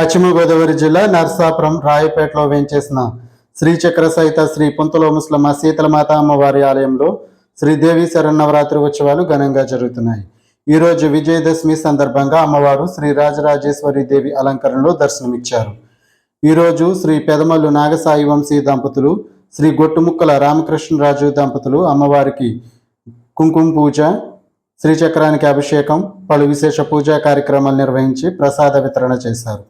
పశ్చిమ గోదావరి జిల్లా నర్సాపురం రాయపేటలో వేంచేసిన శ్రీచక్ర సహిత శ్రీ పుంతలో ముస్లమ్మ శీతలమాత అమ్మవారి ఆలయంలో శ్రీదేవి శరన్నవరాత్రి ఉత్సవాలు ఘనంగా జరుగుతున్నాయి. ఈరోజు విజయదశమి సందర్భంగా అమ్మవారు శ్రీ రాజరాజేశ్వరి దేవి అలంకరణలో దర్శనమిచ్చారు. ఈరోజు శ్రీ పెదమల్లు నాగసాయి వంశీ దంపతులు, శ్రీ గొట్టుముక్కల రామకృష్ణరాజు దంపతులు అమ్మవారికి కుంకుమ పూజ, శ్రీచక్రానికి అభిషేకం, పలు విశేష పూజా కార్యక్రమాలు నిర్వహించి ప్రసాద వితరణ చేశారు.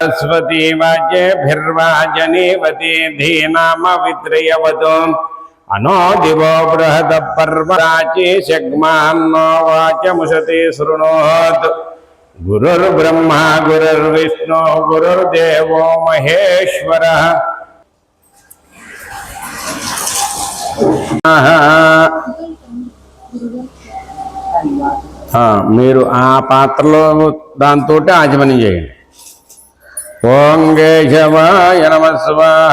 सरस्वती वाजेभिर्वाजनेवते धीनाम वित्रयवतो अनो दिवो बृहद पर्वराचे शग्मान्नो वाचमुशते शृणोत् गुरुर्ब्रह्मा गुरुर्विष्णु गुरुर्देवो महेश्वरः। మీరు ఆ పాత్రలో దాంతో ఆచమనం చేయండి. ఓం కేశవాయ నమః స్వాహా,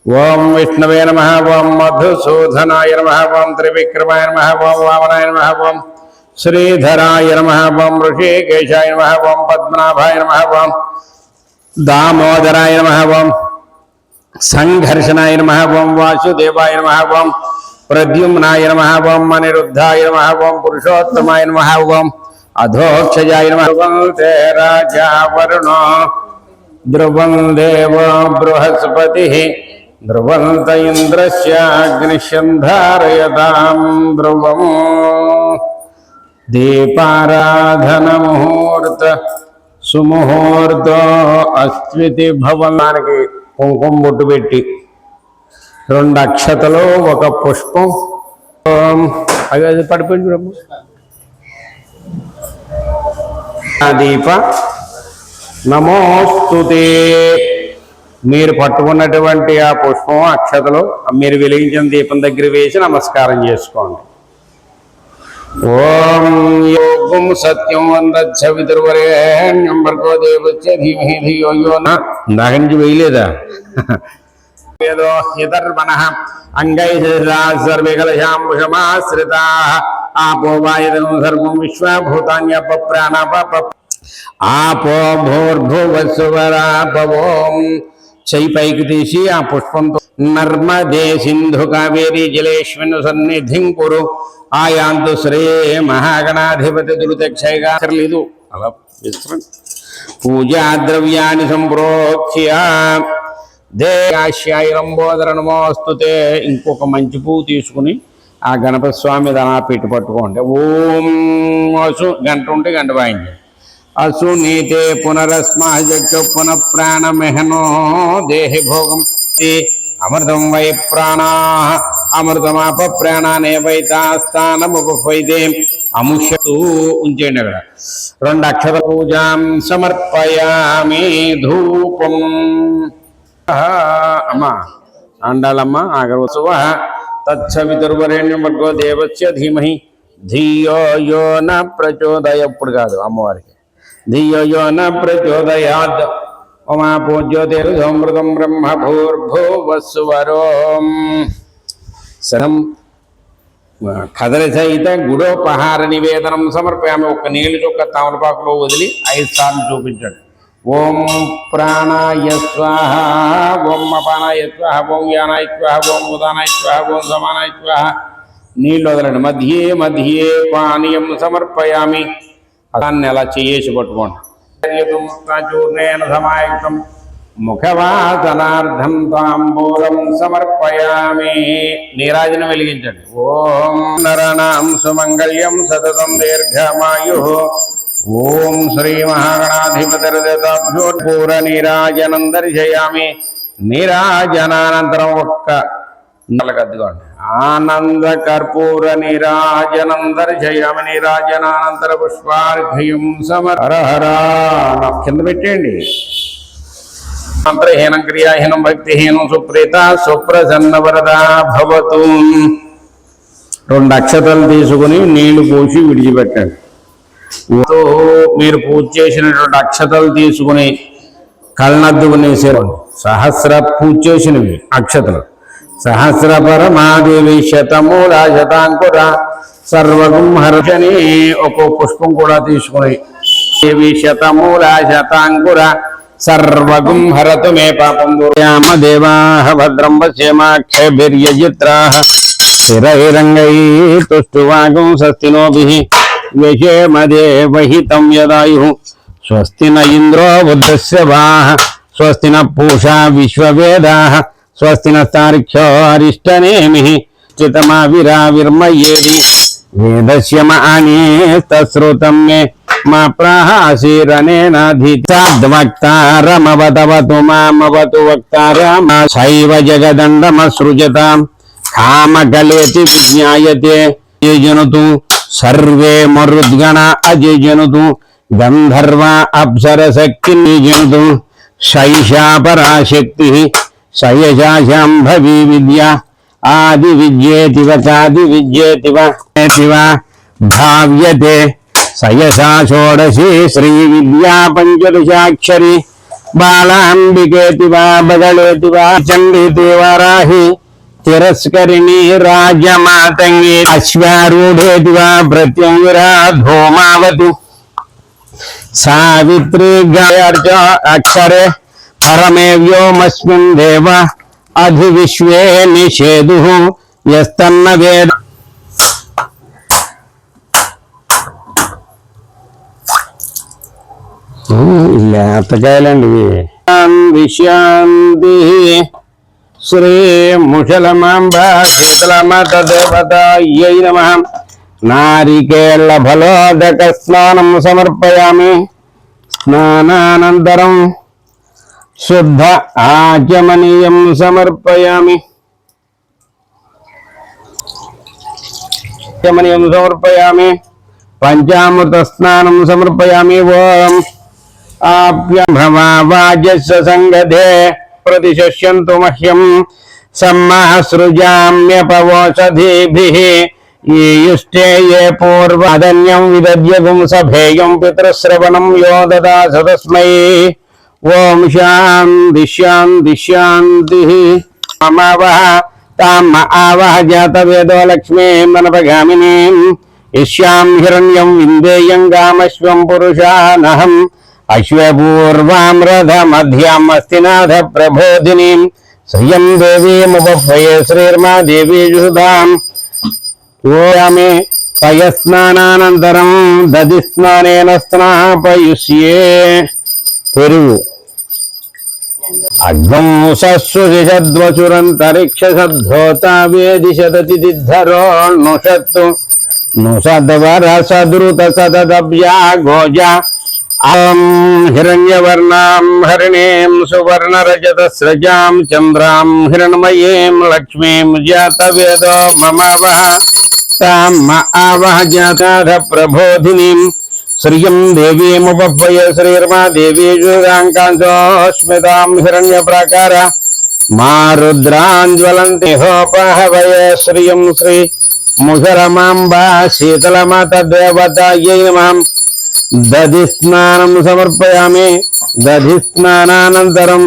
ఓం విష్ణవే నమః, ఓం మధుసూదనాయ నమః, ఓం త్రివిక్రమాయ నమః, ఓం వామనాయ నమః, ఓం శ్రీధరాయ నమః, ఓం ఋషికేశాయ నమః, ఓం పద్మనాభాయ నమః, ఓం దామోదరాయ నమః, ఓం సంఘర్షణాయ నమః, ఓం వాసుదేవాయ నమః, ఓం ప్రద్యుమ్నాయ నమః, ఓం అనిరుద్ధాయ నమః, ఓం పురుషోత్తమాయ నమః, ఓం అధోక్షజాయ నమః, ఓం తే రాజా వరుణో ధ్రువం దేవ బృహస్పతి ధ్రువంత ఇంద్రస్యాగ్నిశంధారయతాం ధ్రువం. దీపారాధన ముహూర్త సుముహూర్తో అస్వితి భవనానికి కుంకుమ బొట్టు పెట్టి 2 అక్షతలు 1 పుష్పం అది పడిపోయింది బ్రహ్మ దీప నమోస్తుతే. మీరు పట్టుకున్నటువంటి ఆ పుష్పం అక్షతలు మీరు వెలిగించిన దీపం దగ్గర వేసి నమస్కారం చేసుకోండి. ఓం యోగం సత్యం వందచ్చవితుర్వరేణ్యం భర్గో దేవస్య ధీమహి ధియో యో న. ఇందాక నుంచి వేయలేదా? వేదో హితర్వనః అంగైః సర్వే కలశాంబుషమాశ్రితాః ఆపో వాయుదం సర్వం విశ్వభూతాన్యప ప్రాణాప ఆపో భూర్భువస్వరాపవోం. చెయ్యి పైకి తీసి ఆ పుష్పంతో నర్మదే సింధు కావేరీ జలేష్మిన్ సన్నిధిం కురు ఆయాంతు శ్రీ మహాగణాధిపతి దురితక్షయగా లేదు అలా పూజా ద్రవ్యాన్ని సంప్రోక్ష్య దేశాయ లంబోదర నమోస్తుతే. ఇంకొక మంచి పువ్వు తీసుకుని ఆ గణపతి స్వామి అలా పెట్టి పట్టుకోండి. ఓం అసు గంట ఉంటే గంట వాయించండి. అసు నీతే పునరస్మాజు పునః ప్రాణమెహనో దేహి భోగం అమృతం వై ప్రాణా అమృతమాప ప్రాణానే వైతాస్థానముపైతే అముషతు ఉంచేయండి. అక్కడ 2 అక్షర పూజాం సమర్పయామి. ధూపం అమ్మా అండాలమ్మ ఆగవసువ తచ్చవితుర్వరేణ్యం భర్గో దేవస్య ధీమహి ధియో యో న ప్రచోదయ. ఎప్పుడు కాదు అమ్మవారికి ధియో యో న ప్రచోదయాద్. ఉమా పూజ్యోతిర్ సౌమృతం బ్రహ్మ భూర్భువస్సువరోం. సరం కదలి సహిత గుడోపహార నివేదనం సమర్పయామి. 1 నీళ్ళు చుక్క తమలపాకులో వదిలి 5 సార్లు చూపించండి. ఓం ప్రాణాయ స్వాహ, ఓం అపానాయ స్వాహ, ఓం యానాయ స్వాహ, ఓం ఉదానాయ స్వాహ, ఓం సమానాయ స్వాహ. నీళ్ళు వదలండి. మధ్యే మధ్యే పానీయం సమర్పయామి. దాన్ని అలా చేసి పట్టుకోండి. చూర్ణేన సమాయుక్తం ముఖవాసనార్థం తాంబూలం సమర్పయామి. నీరాజనం వెలిగించండి. ఓం నరణాం సుమంగళ్యం సతతం దీర్ఘమాయు. ఓం శ్రీ మహాగణాధిపతిర్దతాభ్యో పూర నీరాజనం దర్శయామి. నీరాజనానంతరం 1 నల్లగద్దుకోండి. ఆనంద కర్పూర నీరాజనం దర్శయామి నీరాజనానంతర పుష్పార్ఘ్యం హర హర కింద పెట్టేయండి. మంత్రహీనం క్రియాహీనం భక్తిహీనం సుప్రీత సుప్రసన్న వరదా భవతు. 2 అక్షతలు తీసుకుని నీళ్లు పోసి విడిచిపెట్టండి. మీరు పూజ చేసినటువంటి అక్షతలు తీసుకుని కళ్ళనద్దుకునేసేవాడు. సహస్ర పూజ చేసినవి అక్షతలు. సహస్ర పరమాదేవి శతమూల శతాంకుర సర్వగుం హర్షని ఒక్కో పుష్పం కూడా తీసుకుని దేవి శతమూల శతాంకుర సర్వగుం హరతు మే పాపం దూరయామ దేవాః భద్రం పశ్యేమాక్షభిర్యజిత్రాః స్థిరైరంగై తుష్టువాగం స్వస్తినోభిః వ్యశేమ దేవహితం యదాయుః స్వస్తి న ఇంద్రో బుద్ధస్యవాః స్వస్తి న పూషా విశ్వవేదాః స్వస్తి నస్తార్క్ష్యో అరిష్టనేమిః చితమావిరావిర్మయేవి వేదస్య మానేస్తశ్రుతం మే మా ప్రాహాసీరనేనాధితాద్వక్తారమవతవతు మామవతు వక్తారమ శైవ జగదండమసృజతాం కామకలేతి విజ్ఞాయతే జనుతు సర్వే మరుద్గణ అజనుతు గంధర్వ అప్సరశక్తి జనుతు శైషా పరాశక్తి శయశాశాంభవీ విద్య ఆది విద్యేతివ చాది విద్యేతివ భావ్యతే సయసా షోడశీ శ్రీ విద్యా పంచదశాక్షరి బాలాంబికేతివా బదళేతివా చండీతి వారాహి తిరస్కరిణి రాజమాతంగి అశ్వారూఢేతివా ప్రత్యంగిరా ధూమావతి సావిత్రి గాయర్చ అక్షరే పరమే వ్యోమస్మిన్ దేవ అధివిశ్వే నిషేదు యస్తన్న వేద. లేతకాయలండి ఇవి. శాంతి శ్రీ ముషలమాంబ శీతలమాత దేవతాయై నమః. నారికేళ ఫలోదక స్నానం సమర్పయామి. స్నానానంతరం శుద్ధ ఆచమనీయం సమర్పయామి. సమర్పయామి. పంచామృత స్నానం సమర్పయామి. ఓం ఆప్యభవాజస్య సంగదే ప్రతిశస్యంతు మహ్యం సమ్మహసృజామ్యపవోషధీభిః యేయుష్టే ఏ పూర్వధన్యం విదద్యగుం సభేయం పితృశ్రవణం యో దదాస తస్మై. ఓం శాంతి శాంతి శాంతి. మమావహ తామ ఆవహ జాతవేదో లక్ష్మీ మనపగామినీం ఇష్యాం హిరణ్యం విందేయం గామశ్వం పురుషానహం అశ్వపూర్వాం రథమధ్యాం అస్తినాథ ప్రబోధినీం శ్రియం దేవీముపహ్వయే శ్రీర్మా దేవీ జుషుధాం. ఓయామి పయస్నానానంతరం దధి స్నానేన స్నాపయుష్యే. పెరుగు అగ్నం సస్సుషద్వచురంతరిక్ష సద్ధోతా వేదిశతతి దిద్ధరో నుషత్తు నుషద్వర సదృత సదద్యా గోజ హిరణ్యవర్ణాం హరిణీం సువర్ణరజత స్రజాం చంద్రాం హిరణ్మయీం లక్ష్మీం జాతవేదో మమావహ తామ ఆవహ జాతాధ ప్రబోధినీం శ్రియం దేవీముపహ్వయే శ్రీర్మా దేవీ జుగాంకాంశోస్మితాం హిరణ్య ప్రాకార మారుద్రాంజ్వలంతి హోపహవయే శ్రియం శ్రీ ముషరమాంబా శీతలమాత దేవతాయై నమః. దధి స్నానం సమర్పయామి. దధి స్నానానంతరం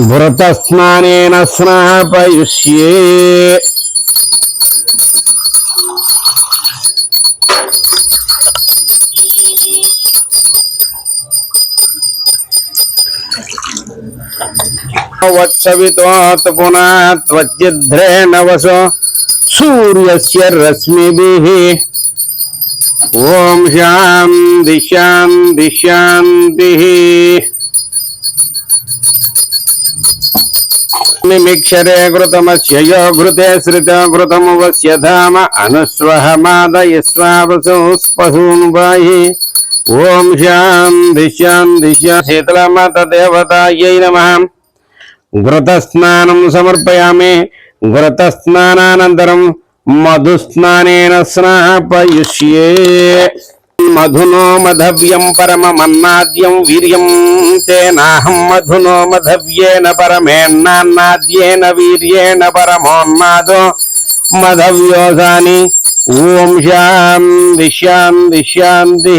భృత స్నానేన స్నాపయుష్యే. వత్సవితోత్ పునః త్వచ్చిద్రేణ వసో సూర్యస్య రశ్మిభిః. ఓం శాంతి శాంతి శాంతి. నిమిక్షరే ఘృతమస్య యో ఘృతే శ్రిత ఘృతమువస్య ధామ అనుస్వహ మాదయస్వావసో స్పశూన్ వాయి. ఓం శాంతి శాంతి శీతలమాత దేవతాయై నమః. ఘృత స్నానం సమర్పయామి. ఘృతస్నానానంతరం మధుస్నానేన స్నాపయుష్యే మధునో మధవ్యం పరమమన్నాద్యం వీర్యం తేనాహం మధునో మధవ్యేన పరమేన్నాద్యేన వీర్యేణ పరమోన్నాదో మధవ్యోసాని. ఓం శాంతి శాంతి శాంతి.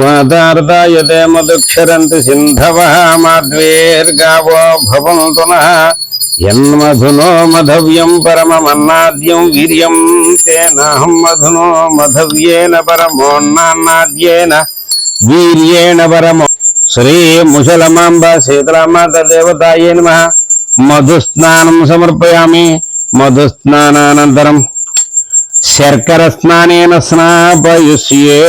మాతార్దాయతే మధుక్షరంతి సింధవః మాధ్వేర్గావో భవంతు నః యన్మధునో మధవ్యం పరమమన్నాద్యం వీర్యం తేనాహం మధునో మధవ్యేన పరమోన్నాద్యేన వీర్యేణ పరమో. శ్రీ ముసలమాంబ శీతలామాత దేవతాయే నమః. మధుస్నానం సమర్పయామి. మధుస్నానానంతరం శర్కర స్నానేన స్నాపయుష్యే.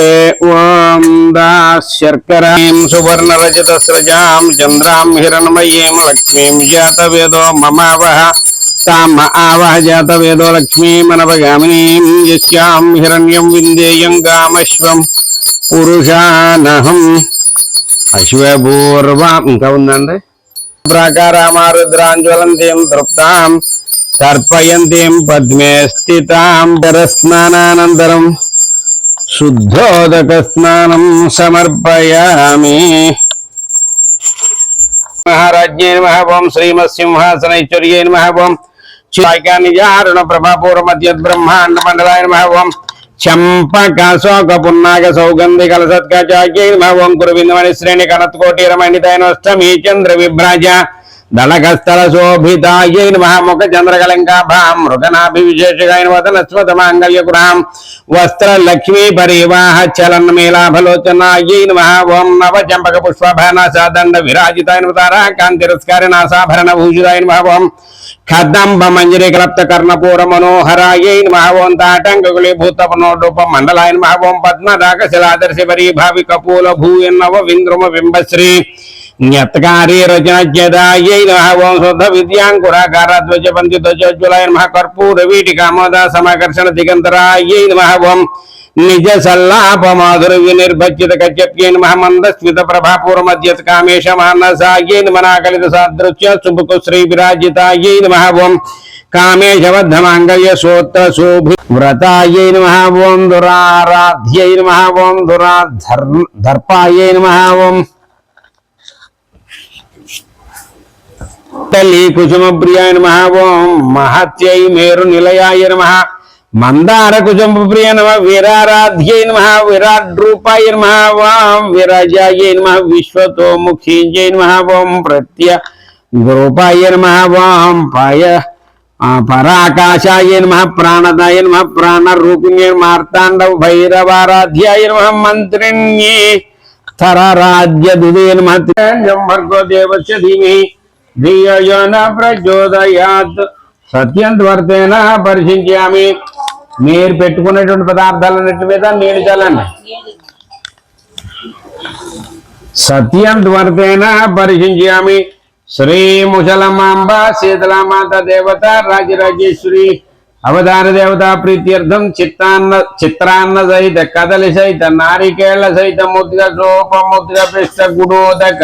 ఓం దా శర్కరాం సువర్ణ రజత స్రజాం చంద్రాం హిరణమయీం లక్ష్మీం జాతవేదో మమావహ తామ ఆవహ జాతవేదో లక్ష్మీమనవగామినీం యస్యాం హిరణ్యం విందేయం గామశ్వం పురుషానహం. అశ్వపూర్వం ఇంకా ఉందండి. ప్రాకారామారుద్రాంజ్వలంతీం తృప్తాం తర్పయంతీం పద్మే స్థితాం. స్నానానంతరం శుద్ధోదక స్నానం సమర్పయామి. మహారాజ్ఞే నమః. ఓం శ్రీమత్సింహాసనైశ్వర్యే నమః. ఓం నిజారుణ ప్రభాపూర మధ్యద్ బ్రహ్మాండ మండలాయ నమః. ఓం చంపక శోక పున్నాగ సౌగంధి కలసత్కాచాగ్యై నమః. ఓం కురువిందమణి శ్రేణి కనత్కోటి రమణితైనష్టమీ చంద్ర విభ్రాజ దళకస్థల శోభితాయై నమః. ముఖ చంద్రకలంకాభాం మృగనాభివిశేషగాయ వదనస్వతమాంగళ్యకురాం వస్త్ర లక్ష్మీ పరివాహ చలన్ మేలాభలోచనాయై నమః. ఓం నవ చంపక పుష్పభానాసాదండ విరాజితాయ నమః. కాంతిరస్కారినాసాభరణ భూషితాయ నమః. ఓం ఖద్దంబ మంజరి కలప్త కర్ణపూర మనోహరాయై నమః. ఓం తాటంకులి భూతపనోడూప మండలాయ నమః. ఓం పద్మరాగశిలాదర్శి పరీభావి కపోల భూయన్నవ వింద్రుమ బింబశ్రీ జ్ఞత్కారీ రచనజ్ఞదాయై నమః. ఓం శుద్ధ విద్యాంకురాకార ధ్వజ పంచి ధ్వజోజ్వలాయ నమః. కర్పూర వీటికామోద సమాకర్షణ దిగంతరాయై నమః. ఓం నిజ సల్లాప మాధుర్య వినిర్భజ్యత కశ్యప్యై నమః. మందస్మిత ప్రభాపూర మధ్యత్ కామేశ మానసాయై నమః. నాకలిత సాదృశ్య సుభుకు శ్రీ విరాజితాయై నమః. ఓం కామేశబద్ధ మాంగళ్య సూత్ర శోభి వ్రతాయై నమః. ఓం దురారాధ్యై నమః. ఓం దురాధర్పాయై నమః. ఓం తల్లి కుసుమ ప్రియాయ నమః. ఓం మహత్యై మేరు నిలయాయ నమః. మందార కుసుమ ప్రియ నమః. వీరారాధ్యై నమః. విరాట్ రూపాయ నమః. ఓం విరాజాయ నమః. విశ్వతోముఖీజై నమః. ఓం ప్రత్య రూపాయ నమః. ఓం పరాకాశాయ నమః. ప్రాణదాయ నమః. ప్రాణరూపిణ్యై మార్తాండవ భైరవారాధ్యాయ నమః. మంత్రిణ్యే స్థరరాజ్య దుదే నమః. భర్గో దేవస్య ధీమహి ధియో న ప్రచోదయాత్. సత్యంత్వర్తేన పరిశీల్యామి. మీరు పెట్టుకునేటువంటి పదార్థాలన్నిటి మీద నీళ్ళు చల్లండి. సత్యంత్వర్తేన పరిశీల్యామి. శ్రీ ముసలమాంబ శీతలామాత దేవత రాజరాజేశ్వరి అవతార దేవత ప్రీత్యర్థం చిత్రాన్న సహిత కదలి సహిత నారికేళ్ల సహిత ముద్గ సోపముద్గ పృష్ఠ గుడోదక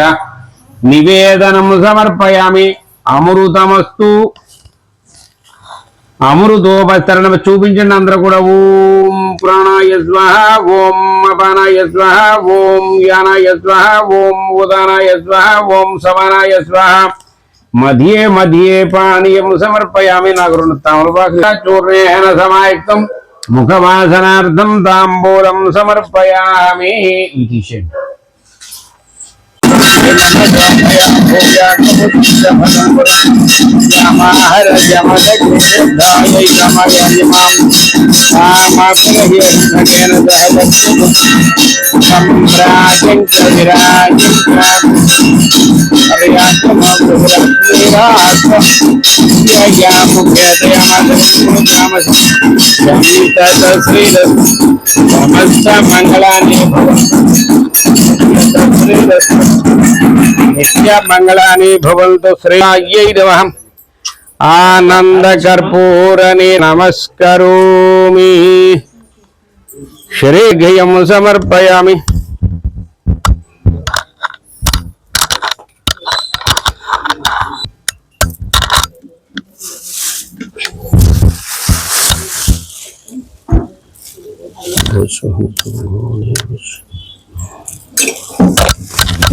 నివేదనం సమర్పయామి. అమృతమస్తు. అమృతోపస్తరణం చూపించండి అందరూ కూడా. ఓం ప్రాణాయ స్వాహ. ఓం అపానాయ స్వాహ. ఓం యానాయ స్వాహ. ఓం ఉదానాయ స్వాహ. ఓం సమానాయ స్వాహ. మధ్యే మధ్యే పానీయం సమర్పయామి. నాకు రెండు తమలపాకు చూర్ణేన సమాయుక్తం ముఖవాసనార్థం తాంబూలం సమర్పయామి. విశేషం సమస్త మంగళాన్ని నిత్య మంగళాని భవంతు. శ్రీయ్యై నమః. ఆనంద కర్పూరని నమస్కరోమి. శ్రీఘ్యం సమర్పయామి.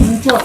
ఇంకో